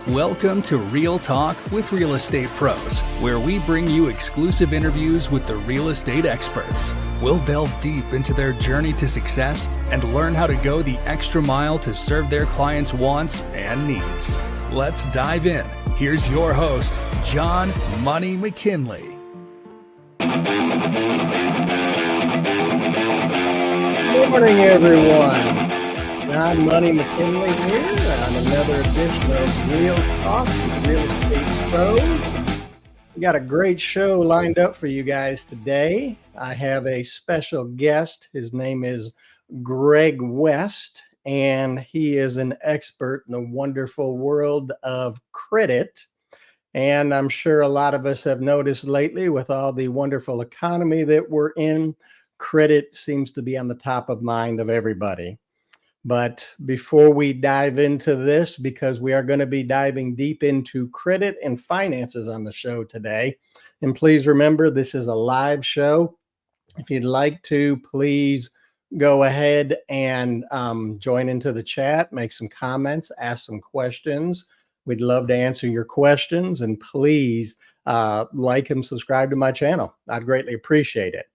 Welcome to Real Talk with Real Estate Pros, where we bring you exclusive interviews with the real estate experts. We'll delve deep into their journey to success and learn how to go the extra mile to serve their clients' wants and needs. Let's dive in. Here's your host, John Money McKinley. Good morning, everyone. John Money McKinley here on another edition of Real Talk with Real Estate Pros. We got a great show lined up for you guys today. I have a special guest. His name is Greg West, and he is an expert in the wonderful world of credit. And I'm sure a lot of us have noticed lately with all the wonderful economy that we're in, credit seems to be on the top of mind of everybody. But before we dive into this, because we are going to be diving deep into credit and finances on the show today, and please remember, this is a live show. If you'd like to, please go ahead and join into the chat, make some comments, ask some questions. We'd love to answer your questions, and please like and subscribe to my channel. I'd greatly appreciate it.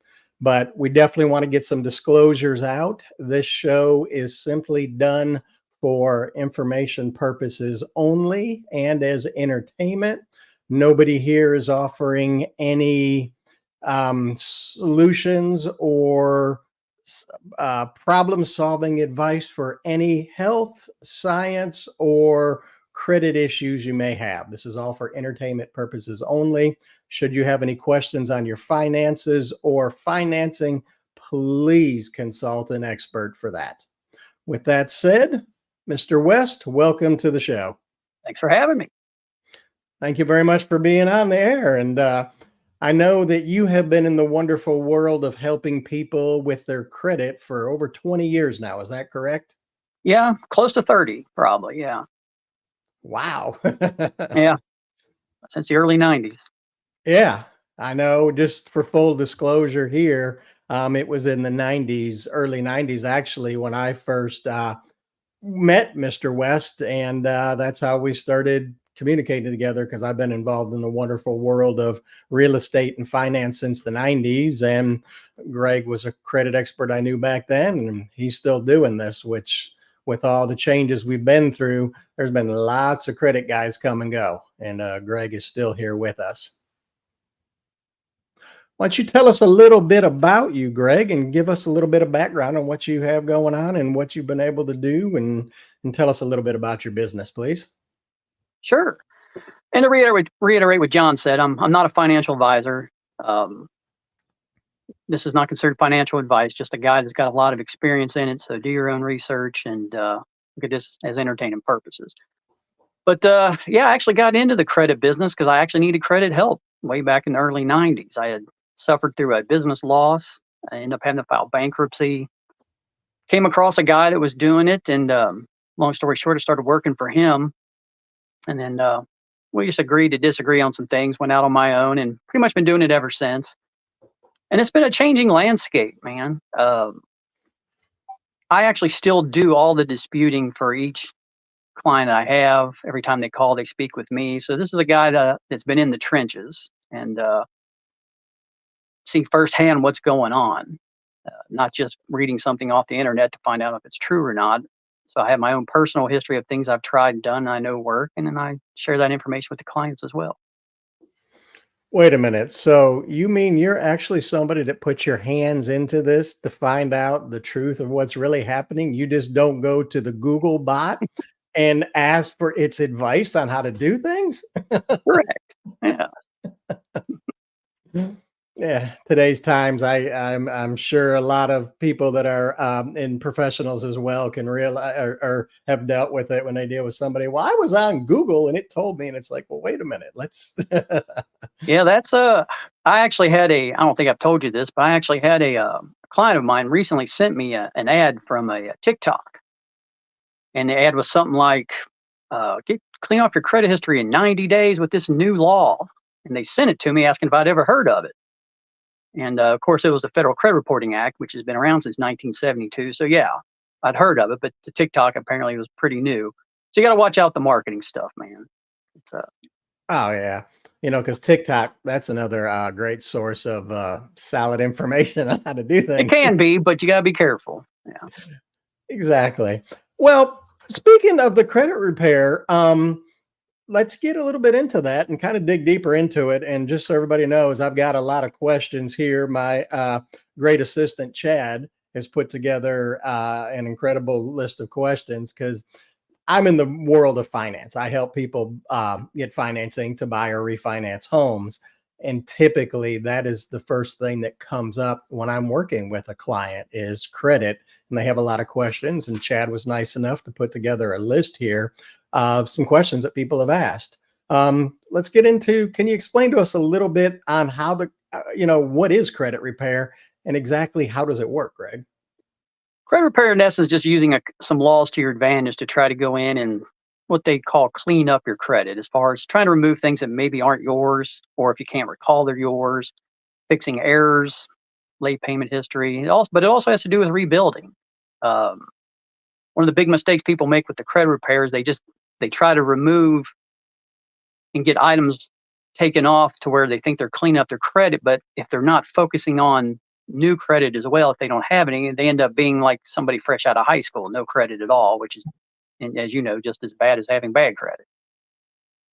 But we definitely want to get some disclosures out. This show is simply done for information purposes only and as entertainment. Nobody here is offering any solutions or problem-solving advice for any health, science, or credit issues you may have. This is all for entertainment purposes only. Should you have any questions on your finances or financing, please consult an expert for that. With that said, Mr. West, welcome to the show. Thanks for having me. Thank you very much for being on the air. And I know that you have been in the wonderful world of helping people with their credit for over 20 years now. Is that correct? Yeah, close to 30, probably. Yeah. Wow. Yeah. Since the early 90s. Yeah, I know. Just for full disclosure here, it was in the 90s, early 90s, actually, when I first met Mr. West. And that's how we started communicating together, because I've been involved in the wonderful world of real estate and finance since the 90s. And Greg was a credit expert I knew back then, and he's still doing this, which with all the changes we've been through, there's been lots of credit guys come and go. And Greg is still here with us. Why don't you tell us a little bit about you, Greg, and give us a little bit of background on what you have going on and what you've been able to do, and tell us a little bit about your business, please. Sure. And to reiterate what John said, I'm not a financial advisor. This is not considered financial advice, just a guy that's got a lot of experience in it. So do your own research and look at this as entertainment purposes. But yeah, I actually got into the credit business because I actually needed credit help way back in the early 90s. I had suffered through a business loss. I ended up having to file bankruptcy. Came across a guy that was doing it, and long story short, I started working for him. And then we just agreed to disagree on some things, went out on my own, and pretty much been doing it ever since. And it's been a changing landscape, man. I actually still do all the disputing for each client I have. Every time they call, they speak with me. So this is a guy that's been in the trenches and see firsthand what's going on, not just reading something off the internet to find out if it's true or not. So I have my own personal history of things I've tried and done, I know work, and then I share that information with the clients as well. Wait a minute. So you mean you're actually somebody that puts your hands into this to find out the truth of what's really happening? You just don't go to the Google bot and ask for its advice on how to do things? Correct. Yeah. Yeah, today's times, I'm sure a lot of people that are in professionals as well can realize or have dealt with it when they deal with somebody. Well, I was on Google and it told me, and it's like, well, wait a minute, let's. Yeah, that's I actually had I don't think I've told you this, but I actually had a client of mine recently sent me an ad from a TikTok, and the ad was something like, clean off your credit history in 90 days with this new law, and they sent it to me asking if I'd ever heard of it. And of course, it was the Federal Credit Reporting Act, which has been around since 1972. So yeah, I'd heard of it, but the TikTok apparently was pretty new. So you got to watch out the marketing stuff, man. It's Oh yeah. Because TikTok, that's another great source of solid information on how to do it things. can be, but you got to be careful. Yeah. Exactly. Well, speaking of the credit repair, let's get a little bit into that and kind of dig deeper into it. And just so everybody knows, I've got a lot of questions here. My great assistant, Chad, has put together an incredible list of questions because I'm in the world of finance. I help people get financing to buy or refinance homes. And typically that is the first thing that comes up when I'm working with a client is credit. And they have a lot of questions. And Chad was nice enough to put together a list here of some questions that people have asked. Let's get into, can you explain to us a little bit on how what is credit repair and exactly how does it work, Greg? Credit repair, in essence, just using some laws to your advantage to try to go in and what they call clean up your credit, as far as trying to remove things that maybe aren't yours, or if you can't recall they're yours, fixing errors, late payment history. But it also has to do with rebuilding. Um, One of the big mistakes people make with the credit repair is they try to remove and get items taken off to where they think they're cleaning up their credit, but if they're not focusing on new credit as well, if they don't have any, they end up being like somebody fresh out of high school, no credit at all, which is, and as you know, just as bad as having bad credit.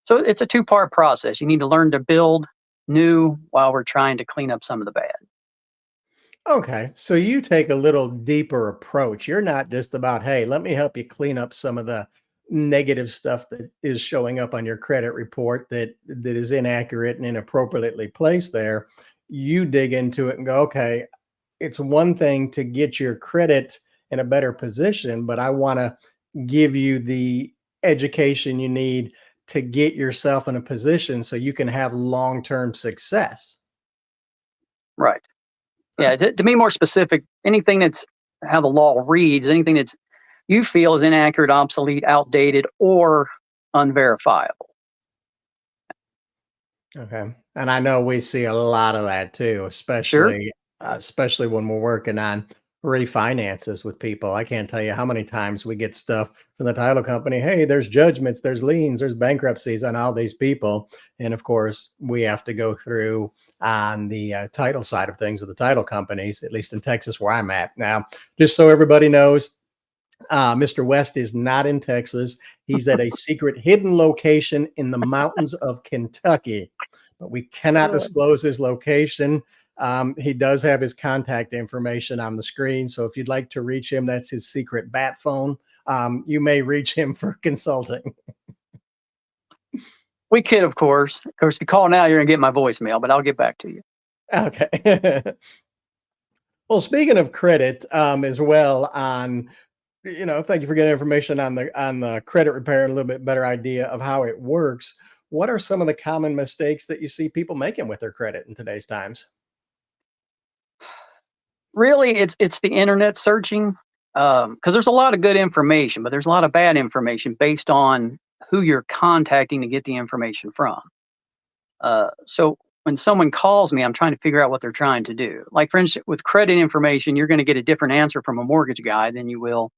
So it's a two-part process. You need to learn to build new while we're trying to clean up some of the bad. Okay. So you take a little deeper approach. You're not just about, hey, let me help you clean up some of the negative stuff that is showing up on your credit report that is inaccurate and inappropriately placed there. You dig into it and go, okay, it's one thing to get your credit in a better position, but I want to give you the education you need to get yourself in a position so you can have long-term success. Right. Yeah. To be more specific, anything that's how the law reads, anything that's you feel is inaccurate, obsolete, outdated, or unverifiable. Okay. And I know we see a lot of that too, Sure. especially when we're working on refinances with people. I can't tell you how many times we get stuff from the title company. Hey, there's judgments, there's liens, there's bankruptcies on all these people. And of course, we have to go through on the title side of things with the title companies, at least in Texas where I'm at. Now, just so everybody knows, Mr. West is not in Texas. He's at a secret hidden location in the mountains of Kentucky, but we cannot disclose his location. He does have his contact information on the screen. So if you'd like to reach him, that's his secret bat phone. You may reach him for consulting. We kid, of course. Of course, if you call now, you're going to get my voicemail, but I'll get back to you. Okay. Well, speaking of credit, as well on thank you for getting information on the credit repair and a little bit better idea of how it works. What are some of the common mistakes that you see people making with their credit in today's times? Really, it's the internet searching, because there's a lot of good information, but there's a lot of bad information based on who you're contacting to get the information from. So when someone calls me, I'm trying to figure out what they're trying to do. Like, for instance, with credit information, you're going to get a different answer from a mortgage guy than you will,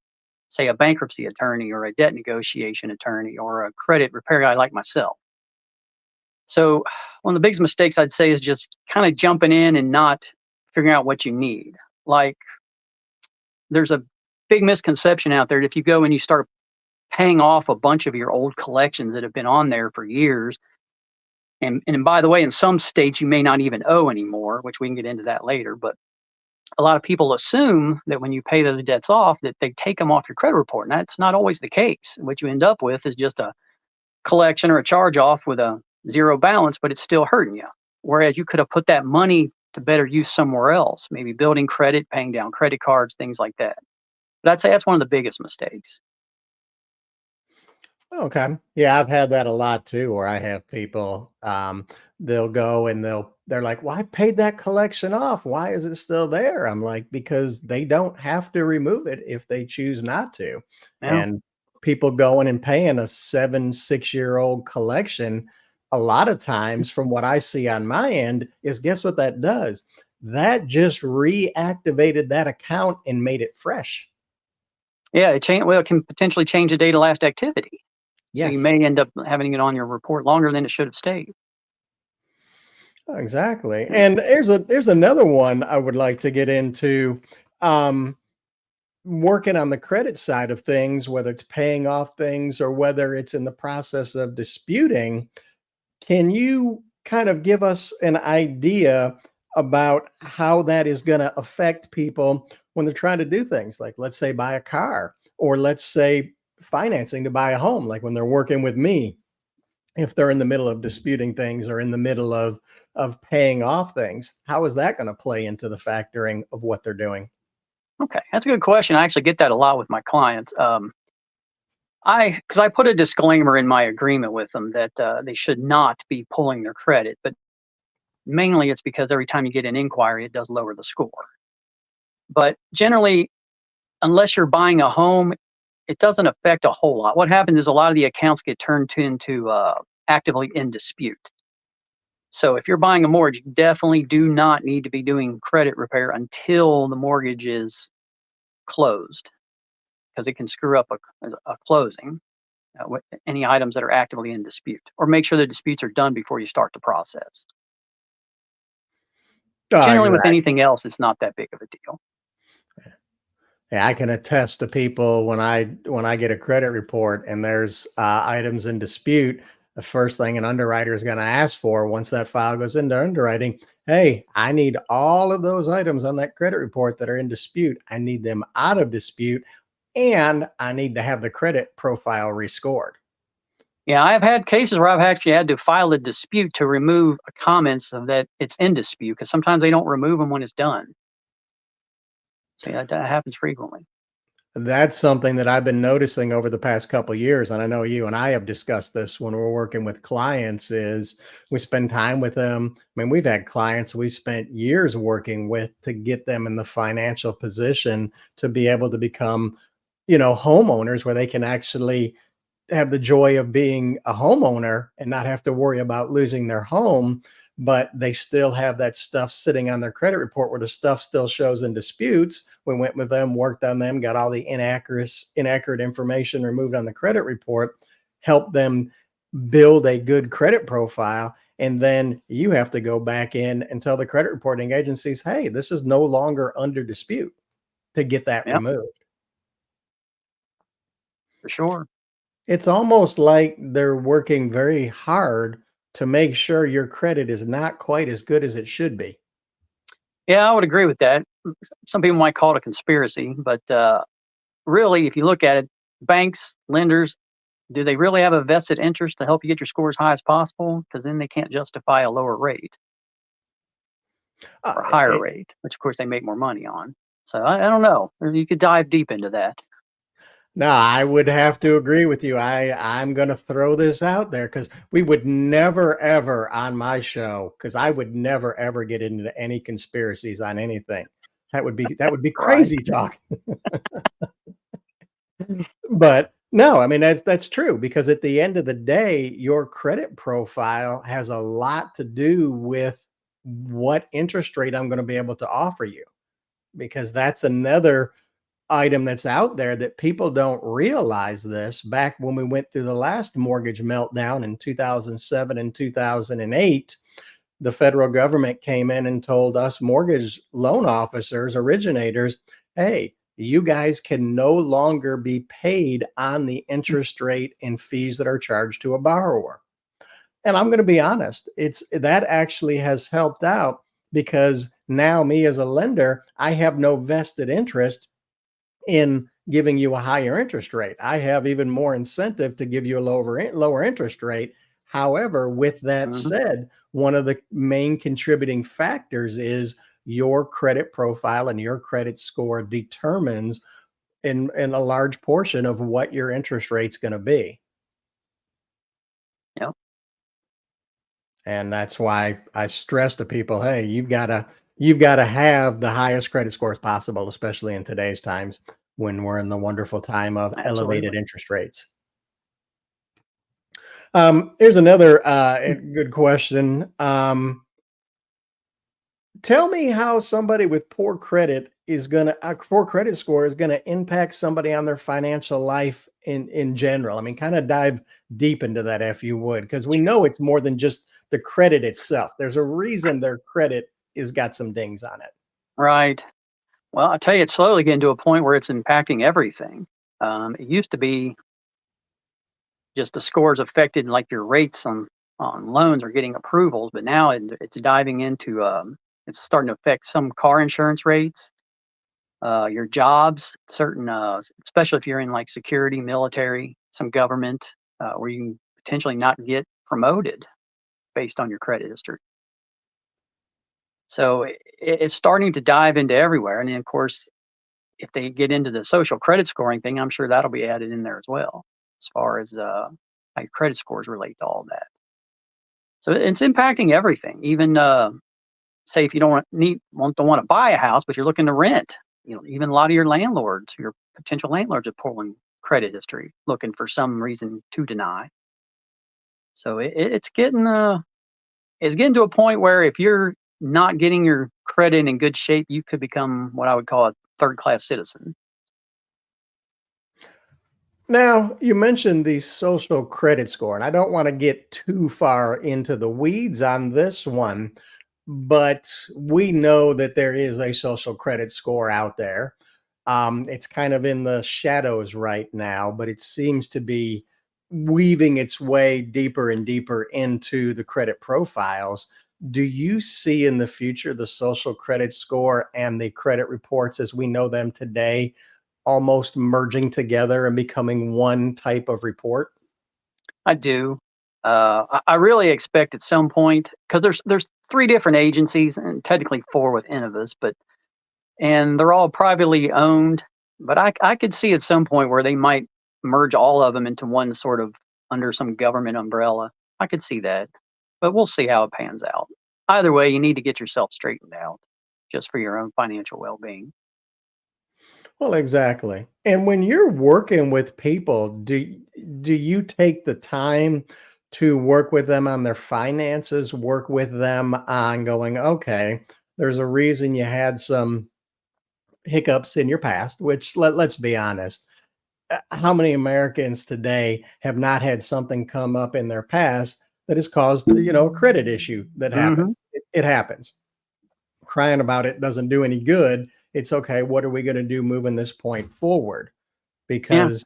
say, a bankruptcy attorney or a debt negotiation attorney or a credit repair guy like myself. So one of the biggest mistakes I'd say is just kind of jumping in and not figuring out what you need. Like, there's a big misconception out there that if you go and you start paying off a bunch of your old collections that have been on there for years, and by the way, in some states you may not even owe anymore, which we can get into that later, but a lot of people assume that when you pay those debts off that they take them off your credit report, and that's not always the case. What you end up with is just a collection or a charge off with a zero balance, but it's still hurting you. Whereas you could have put that money to better use somewhere else, maybe building credit, paying down credit cards, things like that. But I'd say that's one of the biggest mistakes. Okay. Yeah, I've had that a lot too, where I have people, they'll go and they're like, well, I paid that collection off. Why is it still there? I'm like, because they don't have to remove it if they choose not to. Yeah. And people going and paying a 6-year-old collection, a lot of times from what I see on my end is guess what that does? That just reactivated that account and made it fresh. Yeah, it can potentially change the date of last activity. So you Yes, may end up having it on your report longer than it should have stayed. exactly. Yeah. And there's another one I would like to get into. Um, Working on the credit side of things, whether it's paying off things or whether it's in the process of disputing, can you kind of give us an idea about how that is going to affect people when they're trying to do things like, let's say, buy a car, or let's say financing to buy a home, like when they're working with me, if they're in the middle of disputing things or in the middle of paying off things, how is that going to play into the factoring of what they're doing? Okay, that's a good question. I actually get that a lot with my clients. Because I put a disclaimer in my agreement with them that they should not be pulling their credit, but mainly it's because every time you get an inquiry, it does lower the score. But generally, unless you're buying a home, it doesn't affect a whole lot. What happens is a lot of the accounts get turned into actively in dispute. So if you're buying a mortgage, you definitely do not need to be doing credit repair until the mortgage is closed, because it can screw up a closing. With any items that are actively in dispute, or make sure the disputes are done before you start the process. Generally, with Exactly. anything else, it's not that big of a deal. Yeah, I can attest to people when I get a credit report and there's items in dispute. The first thing an underwriter is going to ask for once that file goes into underwriting, hey, I need all of those items on that credit report that are in dispute. I need them out of dispute, and I need to have the credit profile rescored. Yeah, I've had cases where I've actually had to file a dispute to remove comments of that it's in dispute, because sometimes they don't remove them when it's done. So yeah, that happens frequently. That's something that I've been noticing over the past couple years, and I know you and I have discussed this when we're working with clients, is we spend time with them. I mean, we've had clients we've spent years working with to get them in the financial position to be able to become, homeowners where they can actually have the joy of being a homeowner and not have to worry about losing their home, but they still have that stuff sitting on their credit report where the stuff still shows in disputes. We went with them, worked on them, got all the inaccurate information removed on the credit report, helped them build a good credit profile. And then you have to go back in and tell the credit reporting agencies, hey, this is no longer under dispute, to get that Yeah, removed. for sure. It's almost like they're working very hard to make sure your credit is not quite as good as it should be. Yeah, I would agree with that. Some people might call it a conspiracy, but really, if you look at it, banks, lenders, do they really have a vested interest to help you get your score as high as possible? Because then they can't justify a lower rate Uh, or a higher it, rate, which of course they make more money on. So I don't know. You could dive deep into that. no, I would have to agree with you. I'm going to throw this out there because we would never ever on my show, because I would never ever get into any conspiracies on anything. That would be Right. crazy talk. But no, I mean that's true, because at the end of the day, your credit profile has a lot to do with what interest rate I'm going to be able to offer you, because that's another item that's out there that people don't realize. This back when we went through the last mortgage meltdown in 2007 and 2008, the federal government came in and told us mortgage loan officers, originators, hey, you guys can no longer be paid on the interest rate and fees that are charged to a borrower. And I'm going to be honest, it's that actually has helped out, because now me as a lender, I have no vested interest in giving you a higher interest rate. I have even more incentive to give you a lower interest rate. However, with that Hmm. said, one of the main contributing factors is your credit profile, and your credit score determines in a large portion of what your interest rate's going to be. Yeah, And that's why I stress to people, hey, you've got to have the highest credit scores possible, especially in today's times when we're in the wonderful time of elevated absolutely. interest rates. Here's another good question. Tell me how somebody with poor credit is gonna a poor credit score is gonna impact somebody on their financial life in general? I mean, kind of dive deep into that if you would, because we know it's more than just the credit itself. There's a reason their credit is got some dings on it. Right. Well, I tell you, it's slowly getting to a point where it's impacting everything. It used to be just the scores affected like your rates on loans or getting approvals, but now it's diving into it's starting to affect some car insurance rates, your jobs, certain especially if you're in like security, military, some government, where you can potentially not get promoted based on your credit history. So it's starting to dive into everywhere, and then of course, if they get into the social credit scoring thing, I'm sure that'll be added in there as well, as far as how your credit scores relate to all that. So it's impacting everything. Even say if you don't want to buy a house, but you're looking to rent. Even a lot of your landlords, your potential landlords, are pulling credit history, looking for some reason to deny. So it's getting to a point where if you're not getting your credit in good shape, you could become what I would call a third class citizen. Now, you mentioned the social credit score, and I don't want to get too far into the weeds on this one, but we know that there is a social credit score out there. It's kind of in the shadows right now, but it seems to be weaving its way deeper and deeper into the credit profiles. Do you see in the future the social credit score and the credit reports as we know them today almost merging together and becoming one type of report? I do. I really expect at some point, because there's three different agencies and technically four with Innovis, and they're all privately owned. But I could see at some point where they might merge all of them into one sort of under some government umbrella. I could see that, but we'll see how it pans out. Either way, you need to get yourself straightened out just for your own financial well-being. Well, exactly. And when you're working with people, do you take the time to work with them on their finances, work with them on going, okay, there's a reason you had some hiccups in your past, which let's be honest, how many Americans today have not had something come up in their past that has caused, a credit issue that Hmm. happens? It happens. Crying about it doesn't do any good. It's okay. What are we going to do moving this point forward? Yeah, Because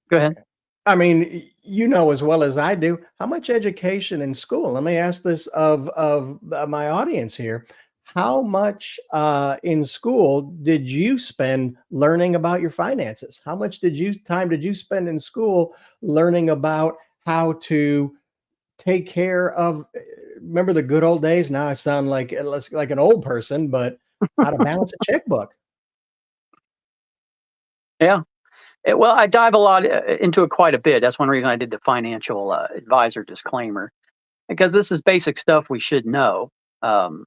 go ahead. I mean, you know as well as I do, how much education in school? Let me ask this of my audience here. How much in school did you spend learning about your finances? How much time did you spend in school learning about how to take care of? Remember the good old days? Now I sound like an old person, but how to balance a checkbook. Yeah. Well, I dive a lot into it quite a bit. That's one reason I did the financial advisor disclaimer, because this is basic stuff we should know. Um,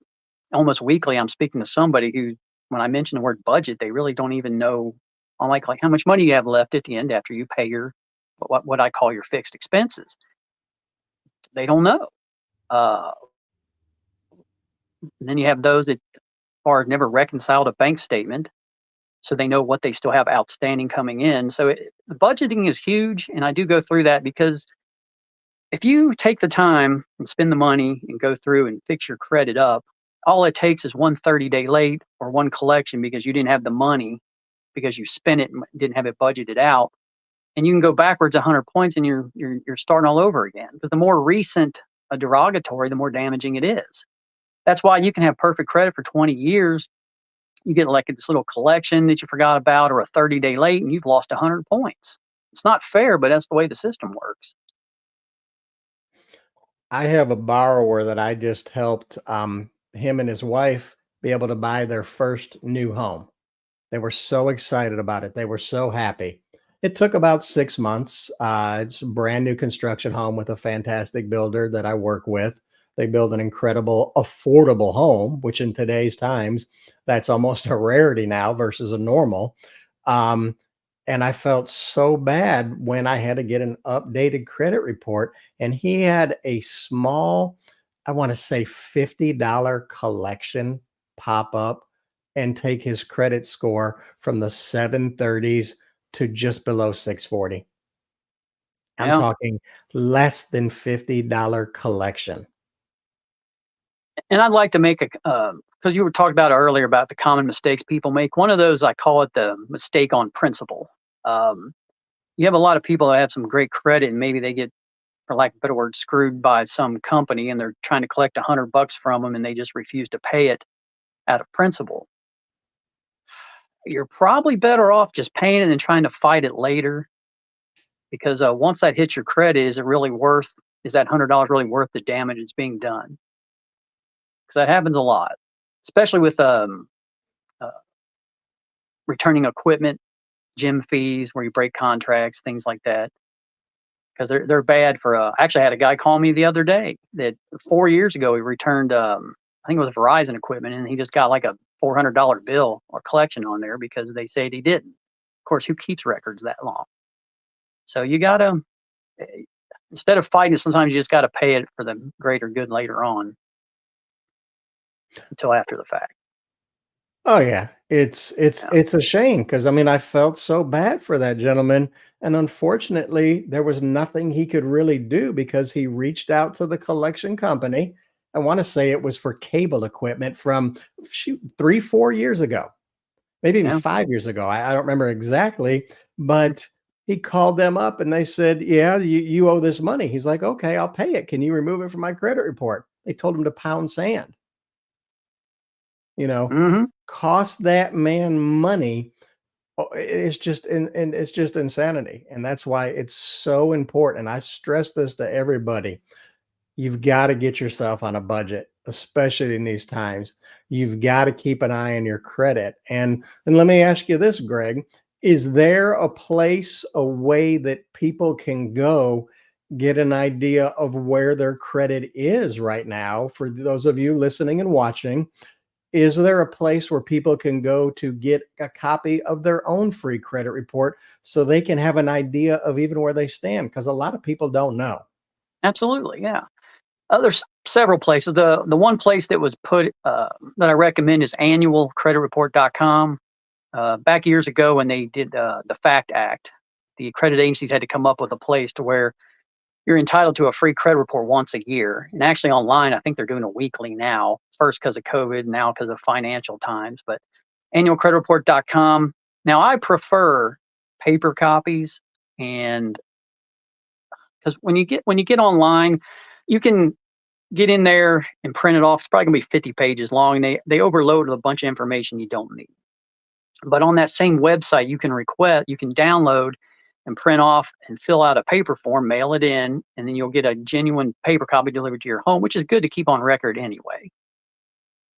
Almost weekly, I'm speaking to somebody who, when I mention the word budget, they really don't even know. I'm like how much money you have left at the end after you pay your what I call your fixed expenses. They don't know. Uh, and then you have those that are never reconciled a bank statement, so they know what they still have outstanding coming in. So the budgeting is huge, and I do go through that because if you take the time and spend the money and go through and fix your credit up, all it takes is one 30-day late or one collection because you didn't have the money because you spent it and didn't have it budgeted out, and you can go backwards 100 points and you're starting all over again. Because the more recent a derogatory, the more damaging it is. That's why you can have perfect credit for 20 years. You get like this little collection that you forgot about or a 30-day late, and you've lost 100 points. It's not fair, but that's the way the system works. I have a borrower that I just helped him and his wife be able to buy their first new home. They were so excited about it. They were so happy. It took about 6 months. It's a brand new construction home with a fantastic builder that I work with. They build an incredible, affordable home, which in today's times, that's almost a rarity now versus a normal. Um, and I felt so bad when I had to get an updated credit report. And he had a small, I want to say $50 collection pop up. and take his credit score from the 730s to just below 640. I'm Yeah. talking less than $50 collection. And I'd like to make a, because you were talking about earlier about the common mistakes people make. One of those, I call it the mistake on principle. Um, you have a lot of people that have some great credit, and maybe they get, for lack of a better word, screwed by some company, and they're trying to collect $100 from them, and they just refuse to pay it out of principle. You're probably better off just paying it and trying to fight it later, because once that hits your credit, is it really worth? Is that $100 really worth the damage that's being done? Because that happens a lot, especially with uh, returning equipment, gym fees where you break contracts, things like that. Because they're bad for. Actually, I had a guy call me the other day that 4 years ago he returned. I think it was Verizon equipment, and he just got like a $400 bill or collection on there because they said he didn't. Of course, who keeps records that long? So you gotta, eh, instead of fighting, sometimes you just gotta pay it for the greater good later on until after the fact. Oh yeah, it's a shame because I mean I felt so bad for that gentleman, and unfortunately there was nothing he could really do because he reached out to the collection company. I want to say it was for cable equipment from shoot 3 4 years ago, maybe even Yeah. 5 years ago. I don't remember exactly, but he called them up and they said, "Yeah, you owe this money." He's like, "Okay, I'll pay it. Can you remove it from my credit report?" They told him to pound sand. You know, Hmm. cost that man money. Oh, it's just and it's just insanity, and that's why it's so important. I stress this to everybody. You've got to get yourself on a budget, especially in these times. You've got to keep an eye on your credit. And let me ask you this, Greg, is there a place, a way that people can go get an idea of where their credit is right now for those of you listening and watching? Is there a place where people can go to get a copy of their own free credit report so they can have an idea of even where they stand? Because a lot of people don't know. Absolutely. Yeah. There's several places. The one place that was put that I recommend is annualcreditreport.com. Back years ago when they did the FACT Act, the credit agencies had to come up with a place to where you're entitled to a free credit report once a year. And actually online, I think they're doing a weekly now, first because of COVID, now because of financial times. But annualcreditreport.com. Now I prefer paper copies, and because when you get online, you can get in there and print it off. It's probably gonna be 50 pages long, and they overload a bunch of information you don't need. But on that same website, you can download and print off and fill out a paper form, mail it in, and then you'll get a genuine paper copy delivered to your home, which is good to keep on record anyway.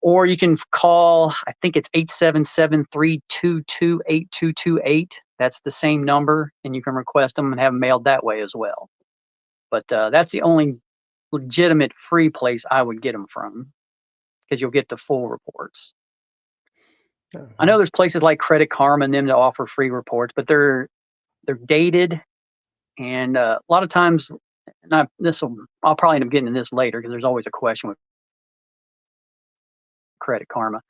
Or you can call, I think it's 877-322-8228. That's the same number, and you can request them and have them mailed that way as well. But that's the only legitimate free place I would get them from, because you'll get the full reports. I Uh-huh. know there's places like Credit Karma and them that offer free reports, but they're dated, and a lot of times, and I'll probably end up getting to this later because there's always a question with Credit Karma.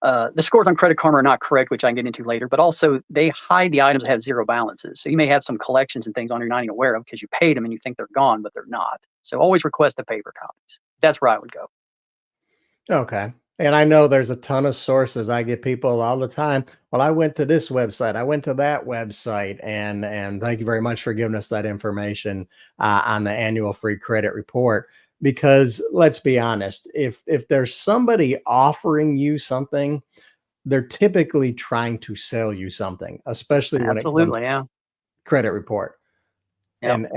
The scores on Credit Karma are not correct, which I can get into later, but also they hide the items that have zero balances. So you may have some collections and things on you're not even aware of because you paid them and you think they're gone, but they're not. So always request the paper copies. That's where I would go. Okay. And I know there's a ton of sources. I get people all the time. Well, I went to this website. I went to that website, and thank you very much for giving us that information on the annual free credit report. Because let's be honest, if there's somebody offering you something, they're typically trying to sell you something, especially when it comes Absolutely, yeah. credit report. Yep.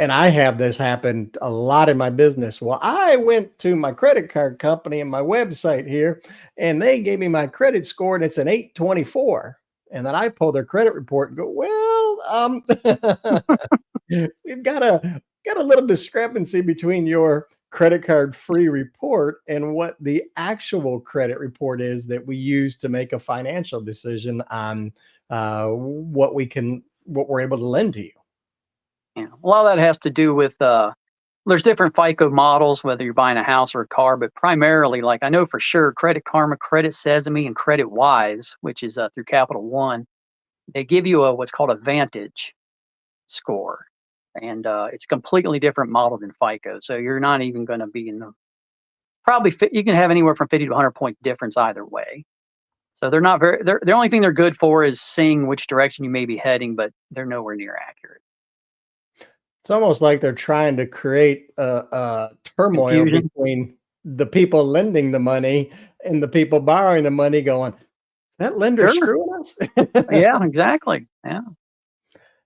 And I have this happen a lot in my business. Well, I went to my credit card company and my website here, and they gave me my credit score, and it's an 824. And then I pull their credit report and go, well, we've got a little discrepancy between your credit card free report and what the actual credit report is that we use to make a financial decision on what we're able to lend to you. Yeah. A lot of that has to do with There's different FICO models, whether you're buying a house or a car, but primarily, like I know for sure, Credit Karma, Credit Sesame, and Credit Wise, which is through Capital One, they give you what's called a Vantage score, and it's a completely different model than FICO. So you're not even going to be in the you can have anywhere from 50 to 100 point difference either way. So they're not very. The only thing they're good for is seeing which direction you may be heading, but they're nowhere near accurate. It's almost like they're trying to create a turmoil Confusion. between the people lending the money and the people borrowing the money going, "Is that lender Sure. screwing us?" Yeah, exactly. Yeah.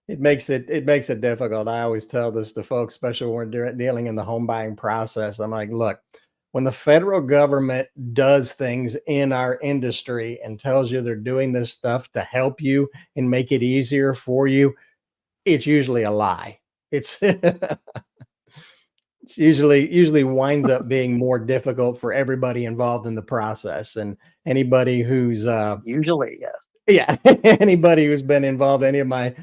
It makes it difficult. I always tell this to folks, especially when we're dealing in the home buying process. I'm like, look, when the federal government does things in our industry and tells you they're doing this stuff to help you and make it easier for you, it's usually a lie. It's it's usually winds up being more difficult for everybody involved in the process. And anybody who's Usually, yes. yeah, anybody who's been involved, any of my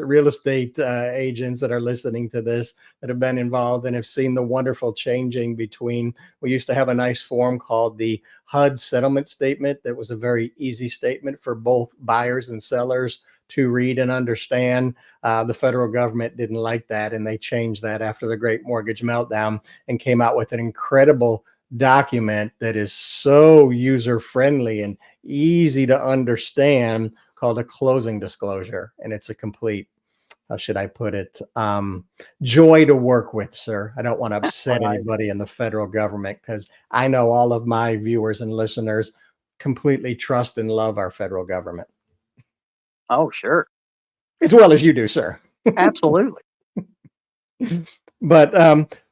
real estate agents that are listening to this that have been involved and have seen the wonderful changing between, we used to have a nice form called the HUD settlement statement that was a very easy statement for both buyers and sellers to read and understand. The federal government didn't like that, and they changed that after the Great Mortgage Meltdown and came out with an incredible document that is so user friendly and easy to understand called a closing disclosure. And it's a complete, how should I put it, joy to work with, sir. I don't want to upset Right. anybody in the federal government, because I know all of my viewers and listeners completely trust and love our federal government Oh, sure. as well as you do, sir. Absolutely. But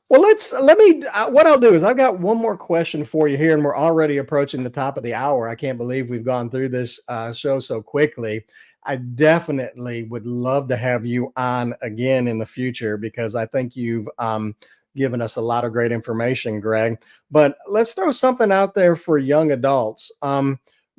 well, let me what I'll do is I've got one more question for you here, and we're already approaching the top of the hour. I can't believe we've gone through this show so quickly. I definitely would love to have you on again in the future, because I think you've given us a lot of great information, Greg. But let's throw something out there for young adults.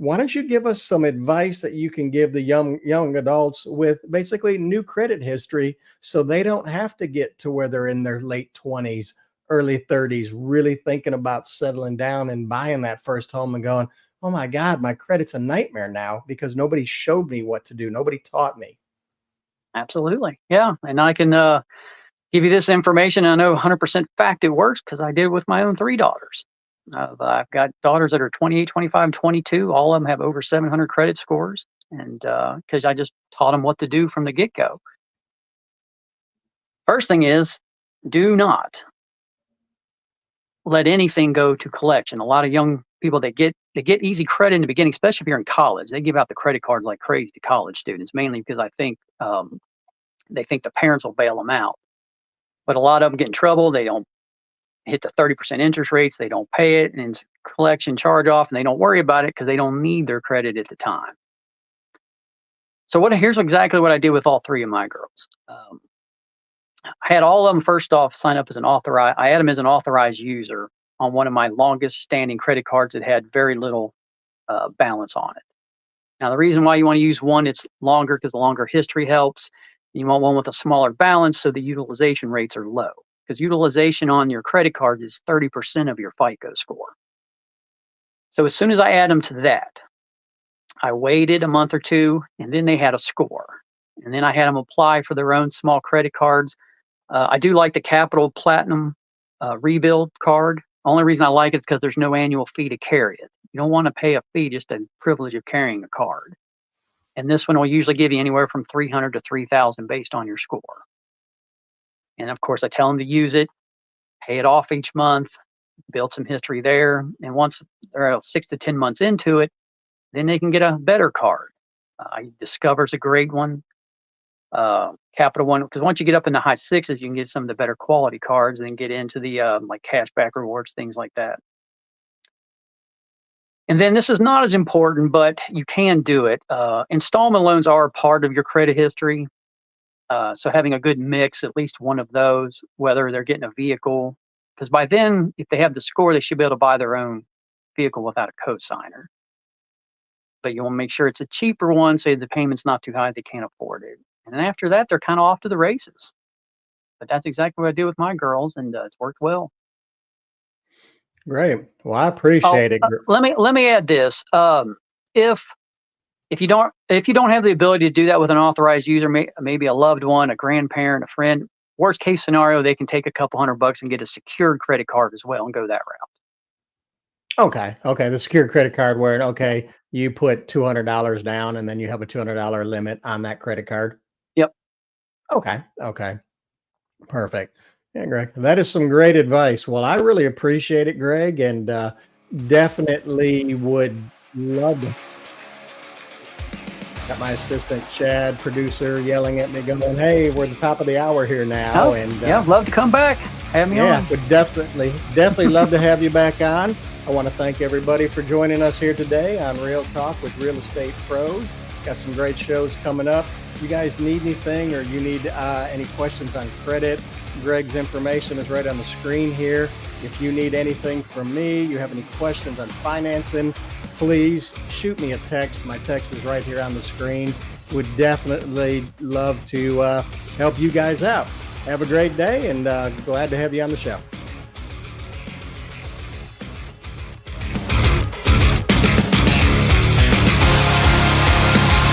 Why don't you give us some advice that you can give the young adults with basically new credit history, so they don't have to get to where they're in their late 20s, early 30s, really thinking about settling down and buying that first home and going, oh my God, my credit's a nightmare now because nobody showed me what to do. Nobody taught me. Absolutely. Yeah. And I can give you this information. I know 100% fact it works because I did it with my own three daughters. I've got daughters that are 28, 25, and 22. All of them have over 700 credit scores. And because I just taught them what to do from the get go. First thing is, do not let anything go to collection. A lot of young people, they get easy credit in the beginning, especially if you're in college. They give out the credit cards like crazy to college students, mainly because I think they think the parents will bail them out. But a lot of them get in trouble. They don't hit the 30% interest rates. They don't pay it, and it's collection charge off, and they don't worry about it because they don't need their credit at the time. So here's exactly what I did with all three of my girls. I had all of them first off sign up as an authorized. I had them as an authorized user on one of my longest standing credit cards that had very little balance on it. Now, the reason why you want to use one that's longer, because the longer history helps. You want one with a smaller balance so the utilization rates are low, because utilization on your credit card is 30% of your FICO score. So as soon as I add them to that, I waited a month or two, and then they had a score. And then I had them apply for their own small credit cards. I do like the Capital Platinum Rebuild card. Only reason I like it is because there's no annual fee to carry it. You don't want to pay a fee, just a privilege of carrying a card. And this one will usually give you anywhere from 300 to 3,000 based on your score. And of course, I tell them to use it, pay it off each month, build some history there. And once they're 6 to 10 months into it, then they can get a better card. Discover's a great one. Capital One, because once you get up in the high sixes, you can get some of the better quality cards and then get into the like cashback rewards, things like that. And then this is not as important, but you can do it. Installment loans are a part of your credit history. So having a good mix, at least one of those, whether they're getting a vehicle, because by then, if they have the score, they should be able to buy their own vehicle without a cosigner. But you want to make sure it's a cheaper one, so the payment's not too high, they can't afford it. And then after that, they're kind of off to the races. But that's exactly what I do with my girls, and it's worked well. Great. Well, I Oh, appreciate it. let me add this. If if you don't have the ability to do that with an authorized user, maybe a loved one, a grandparent, a friend, worst case scenario, they can take a couple $100 and get a secured credit card as well and go that route. Okay. Okay. The secured credit card where, okay, you put $200 down and then you have a $200 limit on that credit card. Yep. Okay. Okay. Perfect. Yeah, Greg, that is some great advice. Well, I really appreciate it, Greg, and definitely would love to. Got my assistant Chad, producer, yelling at me, going, "Hey, we're at the top of the hour here now." Oh, And yeah, love to come back. Have me on. would definitely love to have you back on. I want to thank everybody for joining us here today on Real Talk with Real Estate Pros. Got some great shows coming up. If you guys need anything or you need any questions on credit, Greg's information is right on the screen here. If you need anything from me, you have any questions on financing, please shoot me a text. My text is right here on the screen. Would definitely love to help you guys out. Have a great day, and glad to have you on the show.